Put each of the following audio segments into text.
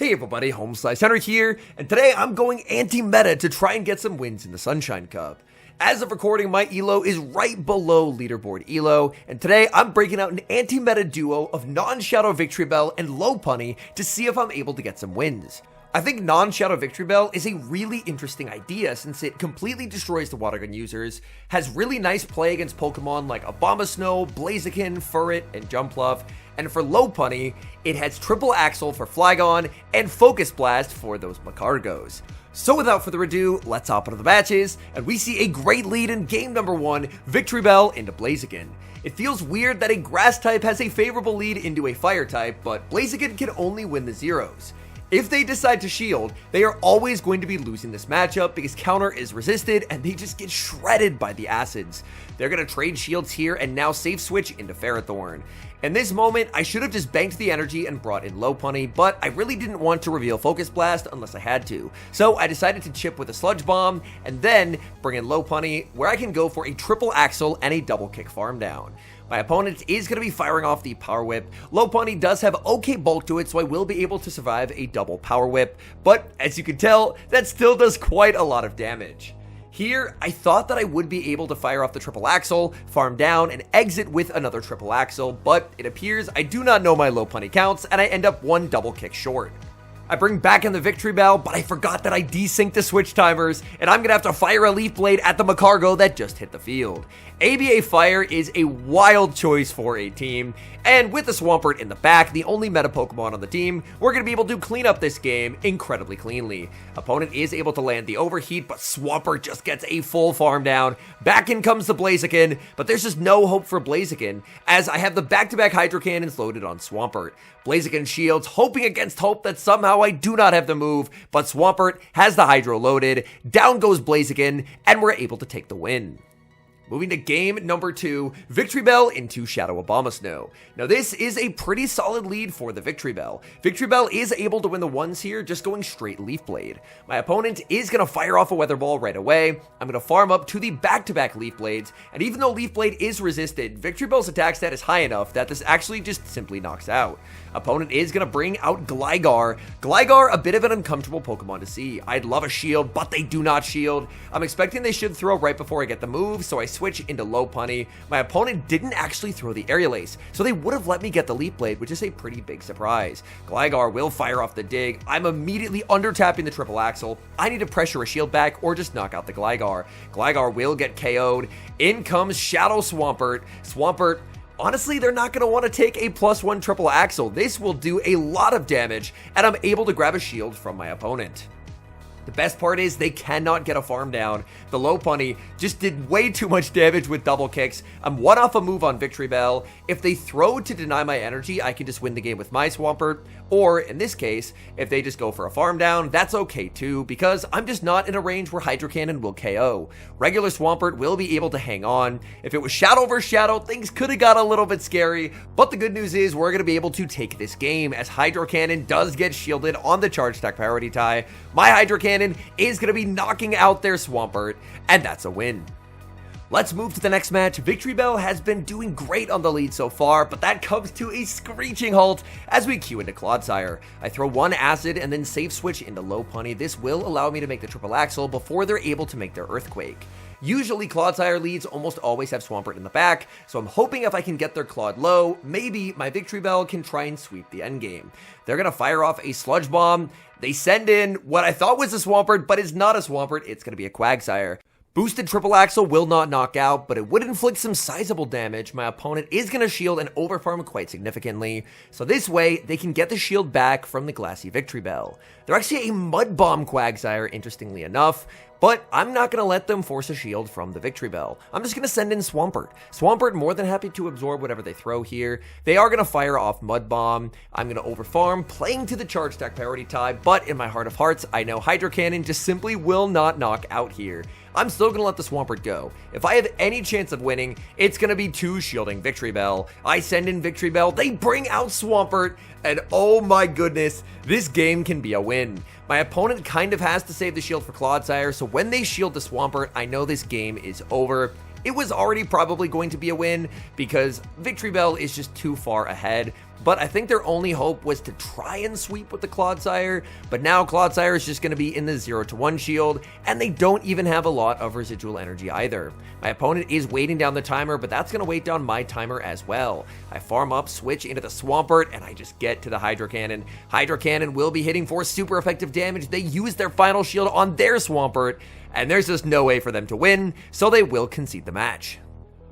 Hey everybody, HomeSliceHenry here, and today I'm going anti-meta to try and get some wins in the Sunshine Cup. As of recording, my elo is right below leaderboard elo, and today I'm breaking out an anti-meta duo of non-Shadow Victory Bell and Low Punny to see if I'm able to get some wins. I think non-Shadow Victory Bell is a really interesting idea since it completely destroys the water gun users, has really nice play against Pokemon like Abomasnow, Blaziken, Furret, and Jumpluff, and for Low Punny, it has Triple Axle for Flygon and Focus Blast for those Macargos. So without further ado, let's hop into the matches, and we see a great lead in game number 1, Victory Bell into Blaziken. It feels weird that a Grass type has a favorable lead into a Fire type, but Blaziken can only win the zeros. If they decide to shield, they are always going to be losing this matchup because counter is resisted and they just get shredded by the acids. They're going to trade shields here and now safe switch into Ferrothorn. In this moment, I should have just banked the energy and brought in Low Punny, but I really didn't want to reveal Focus Blast unless I had to. So I decided to chip with a Sludge Bomb and then bring in Low Punny where I can go for a Triple Axle and a Double Kick Farm Down. My opponent is going to be firing off the Power Whip. Low Punny does have okay bulk to it, so I will be able to survive a double Power Whip, but as you can tell, that still does quite a lot of damage. Here, I thought that I would be able to fire off the Triple Axle, farm down, and exit with another Triple Axle, but it appears I do not know my Low Punny counts, and I end up one double kick short. I bring back in the Victory Bell, but I forgot that I desynced the switch timers, and I'm going to have to fire a Leaf Blade at the Macargo that just hit the field. ABA Fire is a wild choice for a team, and with the Swampert in the back, the only meta Pokemon on the team, we're going to be able to clean up this game incredibly cleanly. Opponent is able to land the Overheat, but Swampert just gets a full farm down. Back in comes the Blaziken, but there's just no hope for Blaziken, as I have the back-to-back Hydro Cannons loaded on Swampert. Blaziken shields, hoping against hope that somehow I do not have the move, but Swampert has the Hydro loaded, down goes Blaziken, and we're able to take the win. Moving to game number 2, Victory Bell into Shadow Abomasnow. Now this is a pretty solid lead for the Victory Bell. Victory Bell is able to win the ones here, just going straight Leaf Blade. My opponent is going to fire off a Weather Ball right away. I'm going to farm up to the back-to-back Leaf Blades, and even though Leaf Blade is resisted, Victory Bell's attack stat is high enough that this actually just simply knocks out. Opponent is going to bring out Gligar. Gligar, a bit of an uncomfortable Pokemon to see. I'd love a shield, but they do not shield. I'm expecting they should throw right before I get the move, so I switch into Low Punny. My opponent didn't actually throw the Aerial Ace, so they would have let me get the Leaf Blade, which is a pretty big surprise. Gligar will fire off the Dig. I'm immediately under-tapping the Triple Axle. I need to pressure a shield back or just knock out the Gligar. Gligar will get KO'd. In comes Shadow Swampert. Swampert, honestly, they're not going to want to take a +1 Triple Axle. This will do a lot of damage, and I'm able to grab a shield from my opponent. The best part is they cannot get a farm down. The Low Punny just did way too much damage with double kicks. I'm one off a move on Victory Bell. If they throw to deny my energy, I can just win the game with my Swampert. Or, in this case, if they just go for a farm down, that's okay too, because I'm just not in a range where Hydro Cannon will KO. Regular Swampert will be able to hang on. If it was Shadow vs. Shadow, things could have got a little bit scary, but the good news is we're going to be able to take this game, as Hydro Cannon does get shielded on the Charge Attack priority tie. My Hydro Cannon is going to be knocking out their Swampert, and that's a win. Let's move to the next match. Victory Bell has been doing great on the lead so far, but that comes to a screeching halt as we queue into Clodsire. I throw one Acid and then safe switch into Low Punny. This will allow me to make the Triple Axle before they're able to make their Earthquake. Usually Clodsire leads almost always have Swampert in the back, so I'm hoping if I can get their Clod low, maybe my Victory Bell can try and sweep the endgame. They're going to fire off a Sludge Bomb. They send in what I thought was a Swampert, but is not a Swampert. It's going to be a Quagsire. Boosted Triple Axle will not knock out, but it would inflict some sizable damage. My opponent is going to shield and overfarm quite significantly, so this way they can get the shield back from the Glassy Victory Bell. They're actually a Mud Bomb Quagsire, interestingly enough, but I'm not going to let them force a shield from the Victory Bell. I'm just going to send in Swampert. Swampert more than happy to absorb whatever they throw here. They are going to fire off Mud Bomb. I'm going to overfarm, playing to the Charge Attack priority tie, but in my heart of hearts, I know Hydro Cannon just simply will not knock out here. I'm still going to let the Swampert go. If I have any chance of winning, it's going to be 2 shielding Victory Bell. I send in Victory Bell, they bring out Swampert, and oh my goodness, this game can be a win. My opponent kind of has to save the shield for Clodsire, so when they shield the Swampert, I know this game is over. It was already probably going to be a win because Victory Bell is just too far ahead, but I think their only hope was to try and sweep with the Clodsire, but now Clodsire is just going to be in the 0-1 shield, and they don't even have a lot of residual energy either. My opponent is waiting down the timer, but that's going to wait down my timer as well. I farm up, switch into the Swampert, and I just get to the Hydro Cannon. Hydro Cannon will be hitting for super effective damage. They use their final shield on their Swampert, and there's just no way for them to win, so they will concede the match.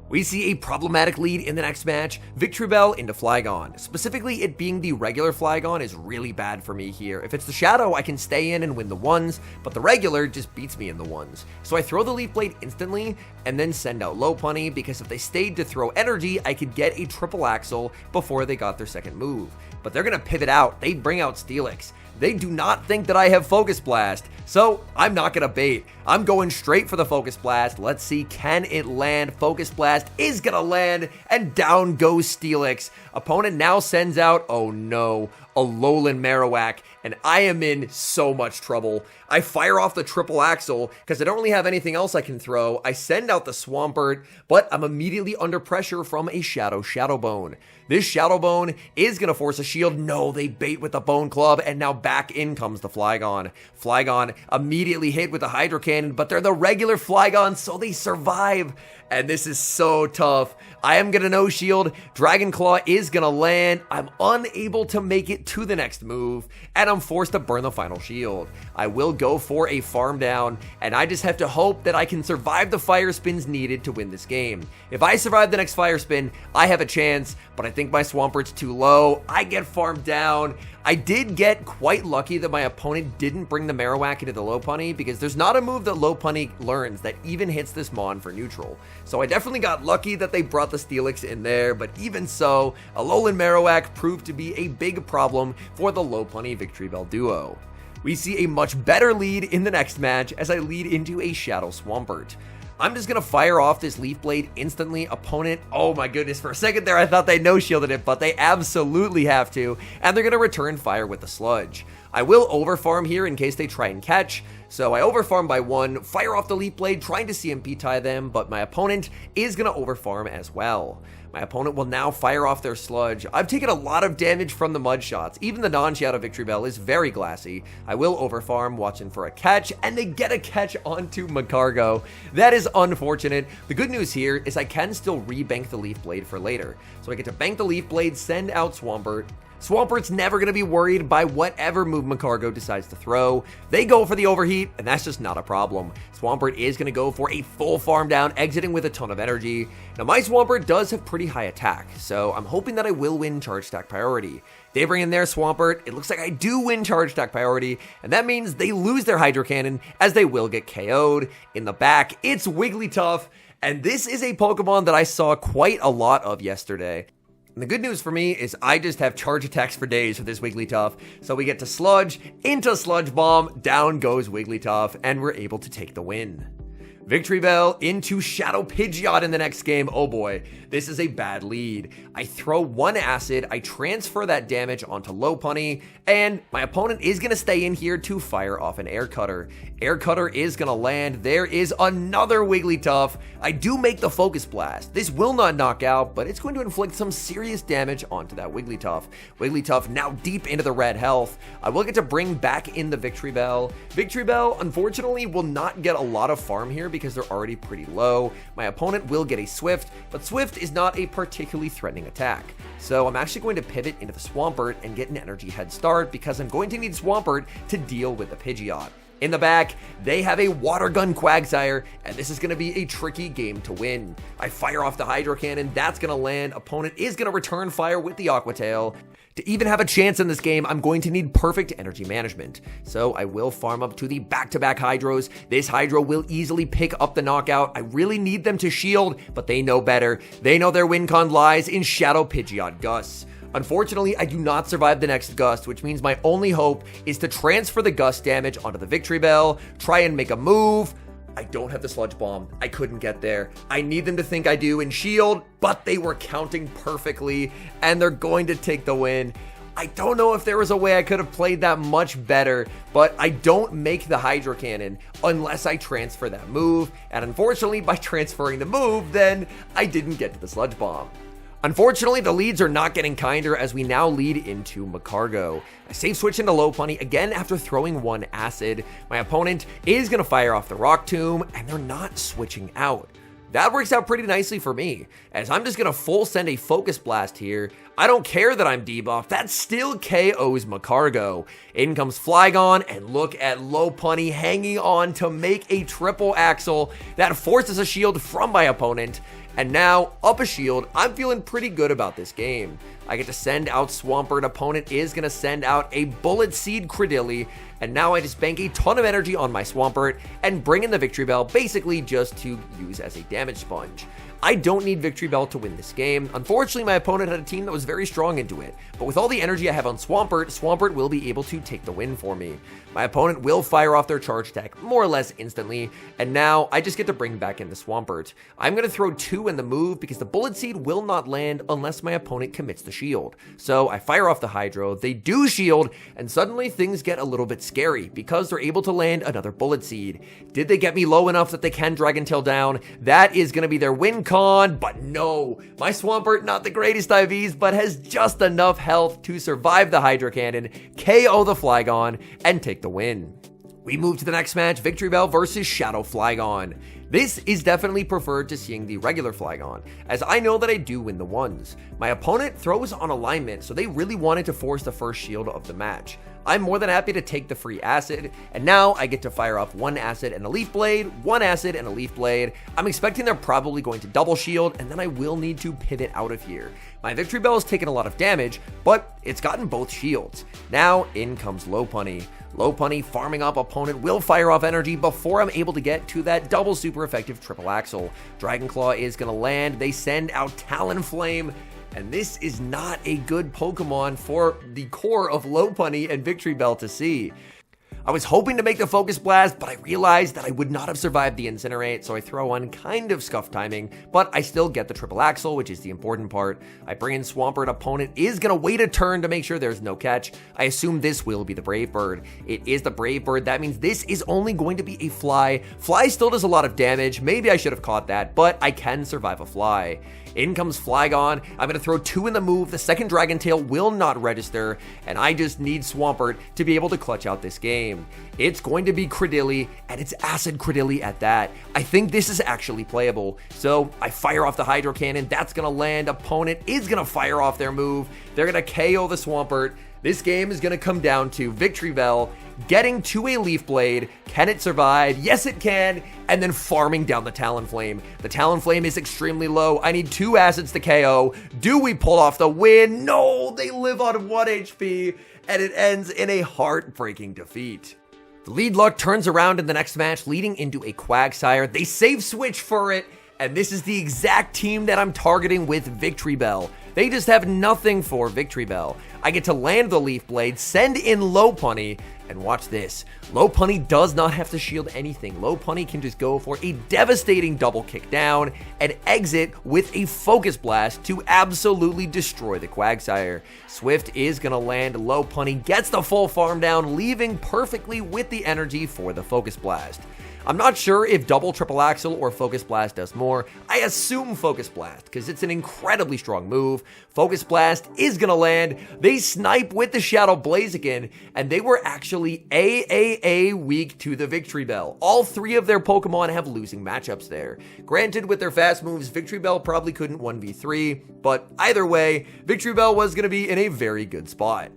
We see a problematic lead in the next match, Victreebel into Flygon. Specifically, it being the regular Flygon is really bad for me here. If it's the Shadow, I can stay in and win the ones, but the regular just beats me in the ones. So I throw the Leaf Blade instantly, and then send out Lopunny, because if they stayed to throw energy, I could get a triple Axle before they got their second move. But they're going to pivot out. They bring out Steelix. They do not think that I have Focus Blast, so I'm not going to bait. I'm going straight for the Focus Blast. Let's see, can it land? Focus Blast is going to land, and down goes Steelix. Opponent now sends out, oh no, a Alolan Marowak, and I am in so much trouble. I fire off the triple Axle because I don't really have anything else I can throw. I send out the Swampert, but I'm immediately under pressure from a Shadow Bone. This Shadow Bone is going to force a shield. No, they bait with the Bone Club, and now back in comes the Flygon. Flygon immediately hit with the Hydro Cannon, but they're the regular Flygon, so they survive. And this is so tough. I am going to no shield. Dragon Claw is going to land. I'm unable to make it to the next move, and I'm forced to burn the final shield. I will go for a farm down, and I just have to hope that I can survive the fire spins needed to win this game. If I survive the next fire spin, I have a chance, but I think my Swampert's too low. I get farmed down. I did get quite lucky that my opponent didn't bring the Marowak into the Lopunny, because there's not a move that Lopunny learns that even hits this Mon for neutral. So I definitely got lucky that they brought the Steelix in there, but even so, Alolan Marowak proved to be a big problem for the Lopunny Victreebel duo. We see a much better lead in the next match as I lead into a Shadow Swampert. I'm just going to fire off this Leaf Blade instantly. Opponent, oh my goodness, for a second there I thought they no-shielded it, but they absolutely have to, and they're going to return fire with the Sludge. I will overfarm here in case they try and catch, so I overfarm by 1, fire off the Leaf Blade, trying to CMP tie them, but my opponent is going to overfarm as well. My opponent will now fire off their Sludge. I've taken a lot of damage from the mud shots. Even the non-Shadow Victreebel is very glassy. I will overfarm, watching for a catch, and they get a catch onto Magcargo. That is unfortunate. The good news here is I can still re-bank the Leaf Blade for later. So I get to bank the Leaf Blade, send out Swampert. Swampert's never going to be worried by whatever move Magcargo decides to throw. They go for the overheat, and that's just not a problem. Swampert is going to go for a full farm down, exiting with a ton of energy. Now, my Swampert does have pretty high attack, so I'm hoping that I will win Charge Stack Priority. They bring in their Swampert. It looks like I do win Charge Stack Priority, and that means they lose their Hydro Cannon, as they will get KO'd. In the back, it's Wigglytuff, and this is a Pokemon that I saw quite a lot of yesterday. And the good news for me is I just have charge attacks for days with this Wigglytuff. So we get to Sludge, into Sludge Bomb, down goes Wigglytuff, and we're able to take the win. Victreebel into Shadow Pidgeot in the next game. Oh boy, this is a bad lead. I throw 1 Acid, I transfer that damage onto Lopunny, and my opponent is going to stay in here to fire off an Air Cutter. Air Cutter is going to land. There is another Wigglytuff. I do make the Focus Blast. This will not knock out, but it's going to inflict some serious damage onto that Wigglytuff. Wigglytuff now deep into the red health. I will get to bring back in the Victreebel. Victreebel, unfortunately, will not get a lot of farm here because they're already pretty low. My opponent will get a Swift, but Swift is not a particularly threatening attack. So I'm actually going to pivot into the Swampert and get an energy head start because I'm going to need Swampert to deal with the Pidgeot. In the back, they have a Water Gun Quagsire, and this is going to be a tricky game to win. I fire off the Hydro Cannon, that's going to land. Opponent is going to return fire with the Aqua Tail. To even have a chance in this game, I'm going to need perfect energy management. So I will farm up to the back-to-back Hydros. This Hydro will easily pick up the knockout. I really need them to shield, but they know better. They know their win con lies in Shadow Pidgeot Gus. Unfortunately, I do not survive the next Gust, which means my only hope is to transfer the Gust damage onto the Victreebel, try and make a move. I don't have the Sludge Bomb. I couldn't get there. I need them to think I do in shield, but they were counting perfectly, and they're going to take the win. I don't know if there was a way I could have played that much better, but I don't make the Hydro Cannon unless I transfer that move, and unfortunately, by transferring the move, then I didn't get to the Sludge Bomb. Unfortunately, the leads are not getting kinder as we now lead into Magcargo. I save switch into Lopunny again after throwing one acid. My opponent is going to fire off the Rock Tomb, and they're not switching out. That works out pretty nicely for me, as I'm just going to full send a Focus Blast here. I don't care that I'm debuffed, that still KOs Magcargo. In comes Flygon, and look at Lopunny hanging on to make a triple axle that forces a shield from my opponent. And now, up a shield, I'm feeling pretty good about this game. I get to send out Swampert, opponent is going to send out a Bullet Seed Credilli, and now I just bank a ton of energy on my Swampert and bring in the Victory Bell basically just to use as a damage sponge. I don't need Victory Bell to win this game. Unfortunately, my opponent had a team that was very strong into it, but with all the energy I have on Swampert, Swampert will be able to take the win for me. My opponent will fire off their charge attack more or less instantly, and now I just get to bring back in the Swampert. I'm going to throw 2 in the move because the Bullet Seed will not land unless my opponent commits the shield. So I fire off the Hydro, they do shield, and suddenly things get a little bit scary because they're able to land another Bullet Seed. Did they get me low enough that they can Dragon Tail down? That is going to be their win con, but no. My Swampert, not the greatest IVs, but has just enough health to survive the Hydro Cannon, KO the Flygon, and take the win. We move to the next match, Victory Bell versus Shadow Flygon. This is definitely preferred to seeing the regular Flygon, as I know that I do win the ones. My opponent throws on alignment, so they really wanted to force the first shield of the match. I'm more than happy to take the free acid, and now I get to fire off 1 acid and a Leaf Blade, 1 acid and a Leaf Blade. I'm expecting they're probably going to double shield, and then I will need to pivot out of here. My Victory Bell has taken a lot of damage, but it's gotten both shields. Now in comes Lopunny. Lopunny farming up, opponent will fire off energy before I'm able to get to that double super effective triple axle. Dragon Claw is going to land, they send out Talonflame, and this is not a good Pokemon for the core of Lopunny and Victory Bell to see. I was hoping to make the Focus Blast, but I realized that I would not have survived the Incinerate, so I throw on kind of scuff timing, but I still get the triple axle, which is the important part. I bring in Swampert, opponent is going to wait a turn to make sure there's no catch. I assume this will be the Brave Bird. It is the Brave Bird, that means this is only going to be a Fly. Fly still does a lot of damage, maybe I should have caught that, but I can survive a Fly. In comes Flygon, I'm going to throw 2 in the move, the second Dragon Tail will not register, and I just need Swampert to be able to clutch out this game. It's going to be Credilli, and it's Acid Credilli at that. I think this is actually playable, so I fire off the Hydro Cannon, that's going to land, opponent is going to fire off their move, they're going to KO the Swampert. This game is going to come down to Victory Bell getting to a Leaf Blade. Can it survive? Yes, it can. And then farming down the Talonflame. The Talonflame is extremely low. I need 2 acids to KO. Do we pull off the win? No, they live on 1 HP, and it ends in a heartbreaking defeat. The lead luck turns around in the next match, leading into a Quagsire. They save switch for it, and this is the exact team that I'm targeting with Victory Bell. They just have nothing for Victory Bell. I get to land the Leaf Blade, send in Lopunny, and watch this. Lopunny does not have to shield anything. Lopunny can just go for a devastating double kick down and exit with a Focus Blast to absolutely destroy the Quagsire. Swift is going to land, Lopunny gets the full farm down, leaving perfectly with the energy for the Focus Blast. I'm not sure if double triple axle or Focus Blast does more. I assume Focus Blast because it's an incredibly strong move. Focus Blast is going to land. They snipe with the Shadow Blaziken, and they were actually AAA weak to the Victory Bell. All 3 of their Pokemon have losing matchups there. Granted, with their fast moves, Victory Bell probably couldn't 1v3, but either way, Victory Bell was going to be in a very good spot.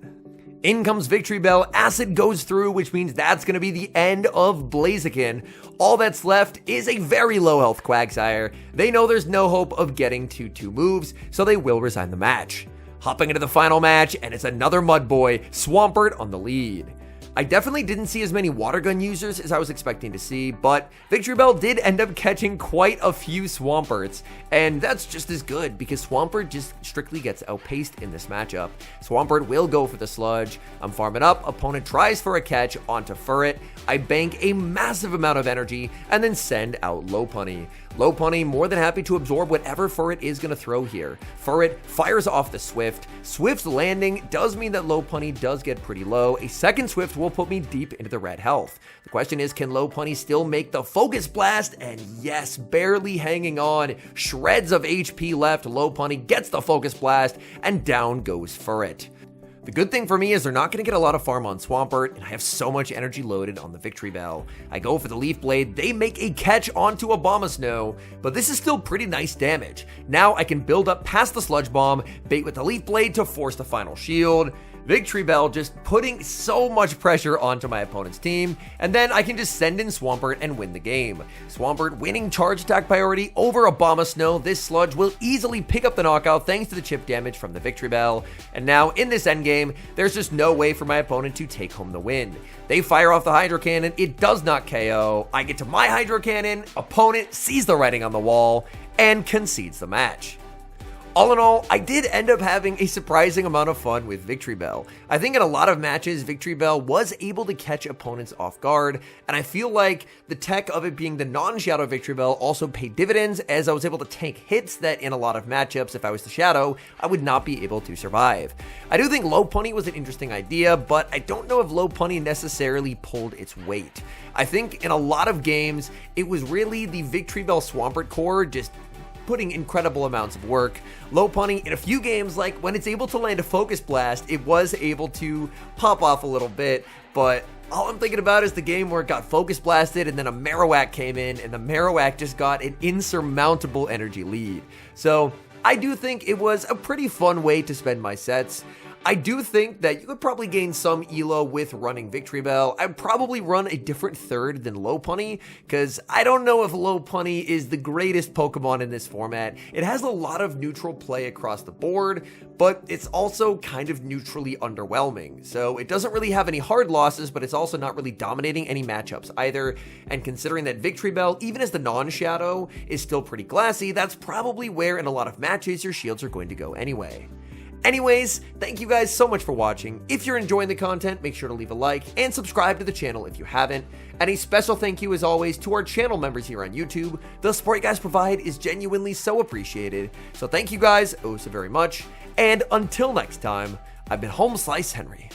In comes Victory Bell, Acid goes through, which means that's going to be the end of Blaziken. All that's left is a very low health Quagsire. They know there's no hope of getting to 2 moves, so they will resign the match. Hopping into the final match, and it's another Mudboy, Swampert on the lead. I definitely didn't see as many water gun users as I was expecting to see, but Victory Bell did end up catching quite a few Swamperts, and that's just as good because Swampert just strictly gets outpaced in this matchup. Swampert will go for the Sludge. I'm farming up, opponent tries for a catch onto Furret. I bank a massive amount of energy and then send out Lopunny. Lopunny more than happy to absorb whatever Furret is going to throw here. Furret fires off the Swift. Swift's landing does mean that Lopunny does get pretty low. A second Swift will put me deep into the red health. The question is, can Lopunny still make the Focus Blast? And yes, barely hanging on. Shreds of HP left. Lopunny gets the Focus Blast, and down goes Furret. The good thing for me is they're not going to get a lot of farm on Swampert, and I have so much energy loaded on the Victory Bell. I go for the Leaf Blade, they make a catch onto Abomasnow, but this is still pretty nice damage. Now I can build up past the Sludge Bomb, bait with the Leaf Blade to force the final shield. Victory Bell just putting so much pressure onto my opponent's team, and then I can just send in Swampert and win the game. Swampert winning charge attack priority over Abomasnow. This Sludge will easily pick up the knockout thanks to the chip damage from the Victory Bell, and now in this endgame, there's just no way for my opponent to take home the win. They fire off the Hydro Cannon, it does not KO. I get to my Hydro Cannon, opponent sees the writing on the wall, and concedes the match. All in all, I did end up having a surprising amount of fun with Victory Bell. I think in a lot of matches, Victory Bell was able to catch opponents off guard, and I feel like the tech of it being the non-Shadow Victory Bell also paid dividends, as I was able to tank hits that in a lot of matchups, if I was the Shadow, I would not be able to survive. I do think Lopunny was an interesting idea, but I don't know if Lopunny necessarily pulled its weight. I think in a lot of games, it was really the Victory Bell Swampert core just putting incredible amounts of work. Lopunny in a few games, like when it's able to land a Focus Blast, it was able to pop off a little bit, but all I'm thinking about is the game where it got Focus Blasted and then a Marowak came in and the Marowak just got an insurmountable energy lead. So I do think it was a pretty fun way to spend my sets. I do think that you could probably gain some elo with running Victory Bell. I'd probably run a different third than Lopunny, because I don't know if Lopunny is the greatest Pokemon in this format. It has a lot of neutral play across the board, but it's also kind of neutrally underwhelming. So it doesn't really have any hard losses, but it's also not really dominating any matchups either. And considering that Victory Bell, even as the non-Shadow, is still pretty glassy, that's probably where in a lot of matches your shields are going to go anyway. Anyways, thank you guys so much for watching. If you're enjoying the content, make sure to leave a like and subscribe to the channel if you haven't. And a special thank you as always to our channel members here on YouTube. The support you guys provide is genuinely so appreciated. So thank you guys oh so very much. And until next time, I've been HomeSliceHenry.